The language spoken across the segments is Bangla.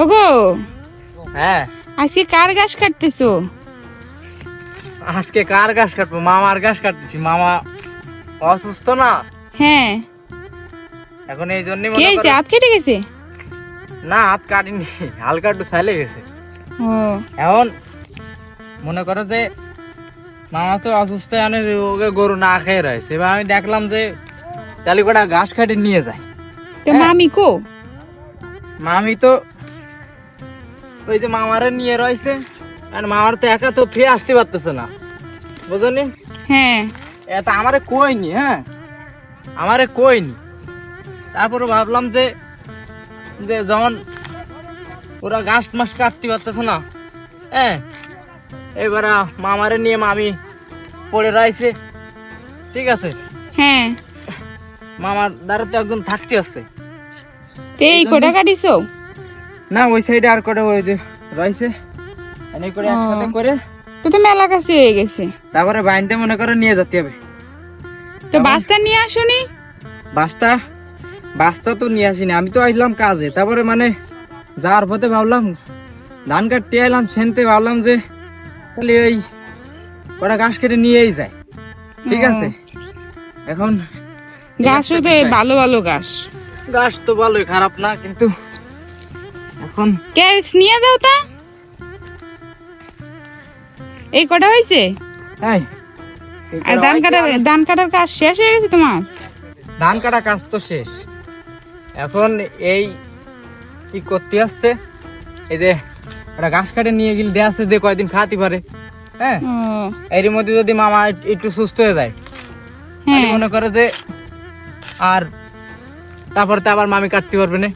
ওগো, হ্যাঁ আজকে কার গাছ কাটতেছো? আজকে কার গাছ কাটবো? মামার গাছ কাটতেছি। মামা অসুস্থ না, হ্যাঁ, এখন এই জন্যই কে মনে হয়েছে? করো। হাত কেটে গেছে? না, হাত কাটিনি, হালকা একটু ছাইলে গেছে। ও, এখন মনে করো যে মামা তো অসুস্থ, মানে ওকে গরু না খেয়ে রয়েছে। এবার আমি দেখলাম যে তাহলে কটা ঘাস কাটে নিয়ে যায়। তো হ্যাঁ। মামি কো? মামি তো ওই যে মামারে নিয়ে রয়েছে, আর মামার তো একা তো ফিরে আসতে পারতেছে না, বুঝলি? হ্যাঁ, এটা আমারে কইনি, হ্যাঁ আমারে কইনি। তারপরে ভাবলাম যে যে যখন ওরা ঘাস মাস কাটতে পারতেছে না, হ্যাঁ এবার মামারে নিয়ে মামি পড়ে রয়েছে, ঠিক আছে? হ্যাঁ, মামার দ্বারা তো একজন থাকতে আছে। তো এই কটা কাটিছো? না, ওই সাইডে আর কটা ওই যে রয়েছে, এই করে একসাথে করে তো মেলা কাছে হয়ে গেছে। তারপরে বাইনতে মনে করে নিয়ে যেতে হবে। তো বাস্তা নিয়ে আসোনি? বাস্তা বাস্তা তো নিয়ে আসিনি, আমি তো আসলাম কাজে। তারপরে মানে যাওয়ার পথে ভাবলাম ধান কাটতে এলাম, সেনতে ভাবলাম যে তাহলে ওই কটা ঘাস কেটে নিয়েই যায়, ঠিক আছে? এখন গাছও তো ভালো ভালো গাছ। গাছ তো ভালোই, খারাপ না, কিন্তু এখন কে নিয়ে যাও তা? এই কটা হয়েছে? এই আর ধান কাটার কাজ শেষ হয়ে গেছে তোমার? ধান কাটা কাজ তো শেষ, এখন এই কি করতে আসছে, এই যে ওরা ঘাস কাটে নিয়ে গেলে দেয়া আছে যে কয়দিন খাতে পারে, হ্যাঁ ও, এর মধ্যে যদি মামা একটু সুস্থ হয়ে যায়, তাহলে হ্যাঁ, মনে করে যে আর তারপরে তো আবার মামি কাটতে পারবে না।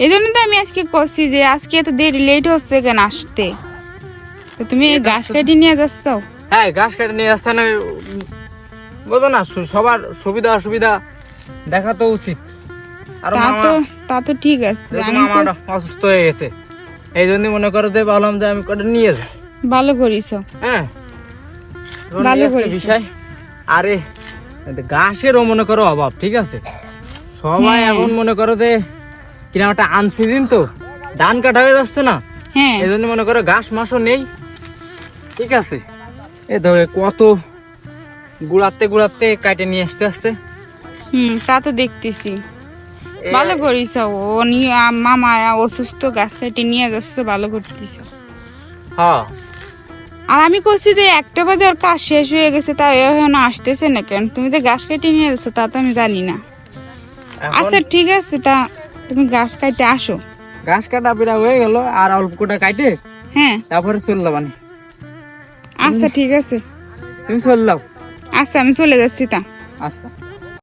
এই জন্য তো আমি আজকে করছি যে আজকে এত দেরি লেট হচ্ছে কেন আসতে। তো তুমি এই গাছ কাটি নিয়ে যাচ্ছ? হ্যাঁ, ঘাস কাটে নিয়ে আসছে না, বোঝো না, সবার সুবিধা অসুবিধা দেখা তো উচিত। আর মামা তা তো ঠিক আছে। যেহেতু মামাটা অসুস্থ হয়ে গেছে, এই জন্য মনে করো যে ভাবলাম যে আমি কটা নিয়ে যাই। ভালো করিছো। হ্যাঁ, এখন ভালো এই হচ্ছে করেছো। বিষয়। আরে ঘাসেরও মনে করো অভাব, ঠিক আছে? সবাই হ্যাঁ। এখন মনে করো যে কিনা একটা আনসিজন তো ধান কাটা হয়ে যাচ্ছে না, হ্যাঁ, এই জন্য মনে করো ঘাস মাসও নেই, ঠিক আছে? এ ধরে কত গুড়াতে গুড়াতে কাটে নিয়ে আসতে। তা তো দেখতেছি। এ- ভালো করিছো। ও নিয়ে মামা অসুস্থ, গাছ কাটি নিয়ে যাচ্ছ, ভালো করতেছো। হ্যাঁ, আর আমি করছি যে 1টা বাজে ওর কাজ শেষ হয়ে গেছে, তা এখন আসতেছে না কেন? তুমি তো গাছ কাটি নিয়ে যাচ্ছ, তা তো আমি জানি না। এখন আচ্ছা ঠিক আছে, তা তুমি গাছ কাটতে আসো। ঘাস কাটা পিটা হয়ে গেল, আর অল্প কোটা কাটে হ্যাঁ, তারপরে চললো মানে। আচ্ছা ঠিক আছে। তুমি চললাও। আচ্ছা আমি চলে যাচ্ছি তা। আচ্ছা।